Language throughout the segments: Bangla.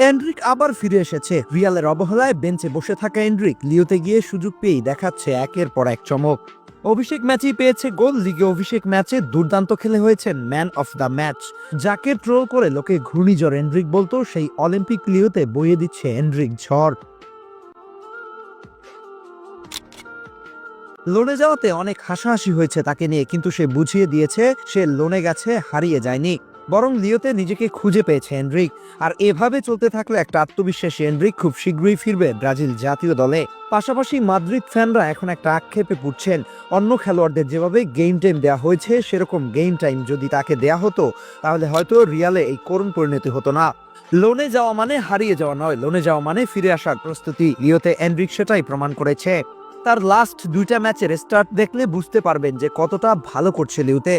এন্ড্রিক আবার ফিরে এসেছে। রিয়ালের অবহেলায় বেঞ্চে বসে থাকা এন্ড্রিক লিওতে গিয়ে সুযোগ পেয়েই দেখাচ্ছে একের পর এক চমক। অভিষেক ম্যাচেই পেয়েছে গোল। লিগে অভিষেক ম্যাচে দুর্দান্ত খেলে হয়েছেন ম্যান অফ দ্য ম্যাচ। যাকে ট্রোল করে লোকে ঘূর্ণিঝড় এন্ড্রিক বলতো, সেই অলিম্পিক লিওতে বইয়ে দিচ্ছে এন্ড্রিক ঝড়। লোনে যাওয়াতে অনেক হাসাহাসি হয়েছে তাকে নিয়ে, কিন্তু সে বুঝিয়ে দিয়েছে সে লোনে গেছে, হারিয়ে যায়নি, বরং লিওতে নিজেকে খুঁজে পেয়েছে এন্ড্রিক। আর এভাবে চলতে থাকলে একটা আত্মবিশ্বাসী এন্ড্রিক খুব শীঘ্রই ফিরবে ব্রাজিল জাতীয় দলে। পাশাপাশি মাদ্রিদ ফ্যানরা এখন একটা আক্ষেপে পড়ছেন, অন্য খেলোয়াড়দের যেভাবে গেম টাইম দেওয়া হয়েছে সেরকম গেম টাইম যদি তাকে দেয়া হতো তাহলে হয়তো রিয়ালে এই করুণ পরিণতি হতো না। লোনে যাওয়া মানে হারিয়ে যাওয়া নয়, লোনে যাওয়া মানে ফিরে আসার প্রস্তুতি। লিওতে এন্ড্রিক সেটাই প্রমাণ করেছে। তার লাস্ট দুইটা ম্যাচের স্টার্ট দেখলে বুঝতে পারবেন যে কতটা ভালো করছে লিওতে।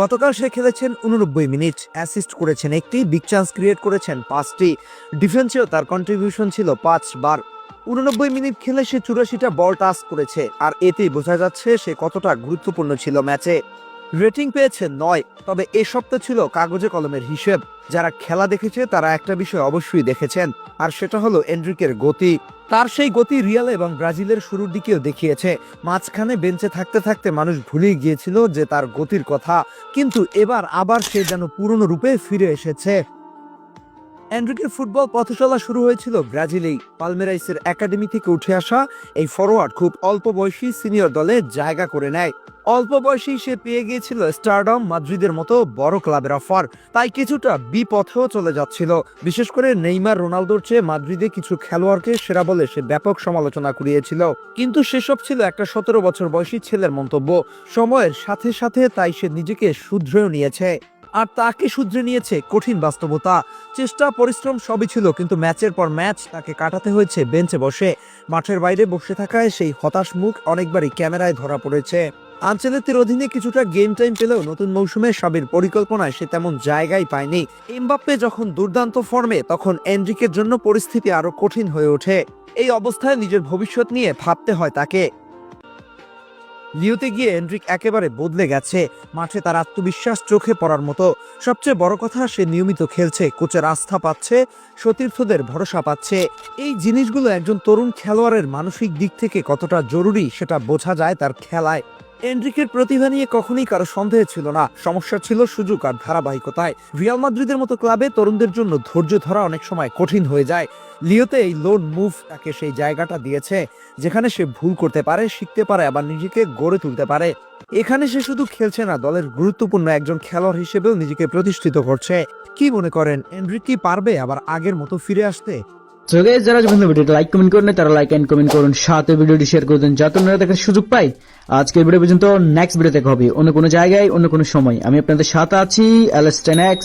গতকাল সে খেলেছেন 89 মিনিট, অ্যাসিস্ট করেছেন একটি, বিগ চান্স ক্রিয়েট করেছেন 5টি, ডিফেন্সেও তার কন্ট্রিবিউশন ছিল 5 বার। 89 মিনিট খেলে সে 84টা বল টাচ করেছে, আর এতেই বোঝা যাচ্ছে সে কতটা গুরুত্বপূর্ণ ছিল ম্যাচে। রেটিং পেয়েছে 9, তবে এ সপ্তাহ ছিল কাগজে কলমের হিসেব। যারা খেলা দেখেছে তারা একটা বিষয় অবশ্যই দেখেছেন, আর সেটা হলো এন্ড্রিকের গতি। তার সেই গতি রিয়াল এবং ব্রাজিলের শুরুর দিকেও দেখিয়েছে। মাঝখানে বেঞ্চে থাকতে থাকতে মানুষ ভুলেই গিয়েছিল যে তার গতির কথা, কিন্তু এবার আবার সে যেন পুরনো রূপে ফিরে এসেছে। এন্ড্রিকের ফুটবল পথচলা শুরু হয়েছিল ব্রাজিলেই। পালমেরাইসের একাডেমি থেকে উঠে আসা এই ফরোয়ার্ড খুব অল্প বয়সী সিনিয়র দলে জায়গা করে নেয়। অল্প বয়সেই সে পেয়ে গিয়েছিল স্টারডম, মাদ্রিদের মতো বড় ক্লাবের অফার, তাই কিছুটা বিপথেও চলে যাচ্ছিল। বিশেষ করে নেইমার, রোনালদোর চেয়ে মাদ্রিদে কিছু খেলোয়াড়কে সেরা বলে সে ব্যাপক সমালোচনা কুড়িয়েছিল, কিন্তু সেসব ছিল একটা 17 বছর বয়সী ছেলের মন্তব্য। সময়ের সাথে সাথে তাই সে নিজেকে শুধরেও নিয়েছে, আর তাকে শুধরে নিয়েছে কঠিন বাস্তবতা। চেষ্টা, পরিশ্রম সবই ছিল, কিন্তু ম্যাচের পর ম্যাচ তাকে কাটাতে হয়েছে বেঞ্চে বসে। মাঠের বাইরে বসে থাকায় সেই হতাশ মুখ অনেকবারই ক্যামেরায় ধরা পড়েছে। আনচেলত্তির অধীনে কিছুটা গেম টাইম পেলেও নতুন মৌসুমে সাবির পরিকল্পনায় সে তেমন জায়গায় পায়নি। এমবাপ্পে যখন দুর্দান্ত ফর্মে, তখন এন্ড্রিকের জন্য পরিস্থিতি আরো কঠিন হয়ে ওঠে। এই অবস্থায় নিজের ভবিষ্যৎ নিয়ে ভাবতে হয় তাকে। লিওতে গিয়ে এন্ড্রিক একেবারে বদলে গেছে। মাঠে তার আত্মবিশ্বাস চোখে পড়ার মতো। সবচেয়ে বড় কথা, সে নিয়মিত খেলছে, কোচের আস্থা পাচ্ছে, সতীর্থদের ভরসা পাচ্ছে। এই জিনিসগুলো একজন তরুণ খেলোয়াড়ের মানসিক দিক থেকে কতটা জরুরি সেটা বোঝা যায় তার খেলায়। এন্ড্রিকের প্রতিভা নিয়ে কখনোই কারো সন্দেহ ছিল না, সমস্যা ছিল সুযোগ আর ধারাবাহিকতায়। রিয়াল মাদ্রিদের মতো ক্লাবে তরুণদের জন্য ধৈর্য ধরা অনেক সময় কঠিন হয়ে যায়। লিওতে এই লোন মুভ তাকে সেই জায়গাটা দিয়েছে যেখানে সে ভুল করতে পারে, শিখতে পারে, আবার নিজেকে গড়ে তুলতে পারে। এখানে সে শুধু খেলছে না, দলের গুরুত্বপূর্ণ একজন খেলোয়াড় হিসেবেও নিজেকে প্রতিষ্ঠিত করছে। কি মনে করেন, এন্ড্রিক কি পারবে আবার আগের মতো ফিরে আসতে? সো গাইস, যারা যখন ভিডিওটা লাইক কমেন্ট করেন তারা লাইক এন্ড কমেন্ট করুন, সাথে ভিডিওটি শেয়ার করে দেন যাতে অন্যরা দেখার সুযোগ পায়। আজকের ভিডিও পর্যন্ত, নেক্সট ভিডিও দেখা হবে অন্য কোনো জায়গায়, অন্য কোনো সময়। আমি আপনাদের সাথে আছি, এলএস10x।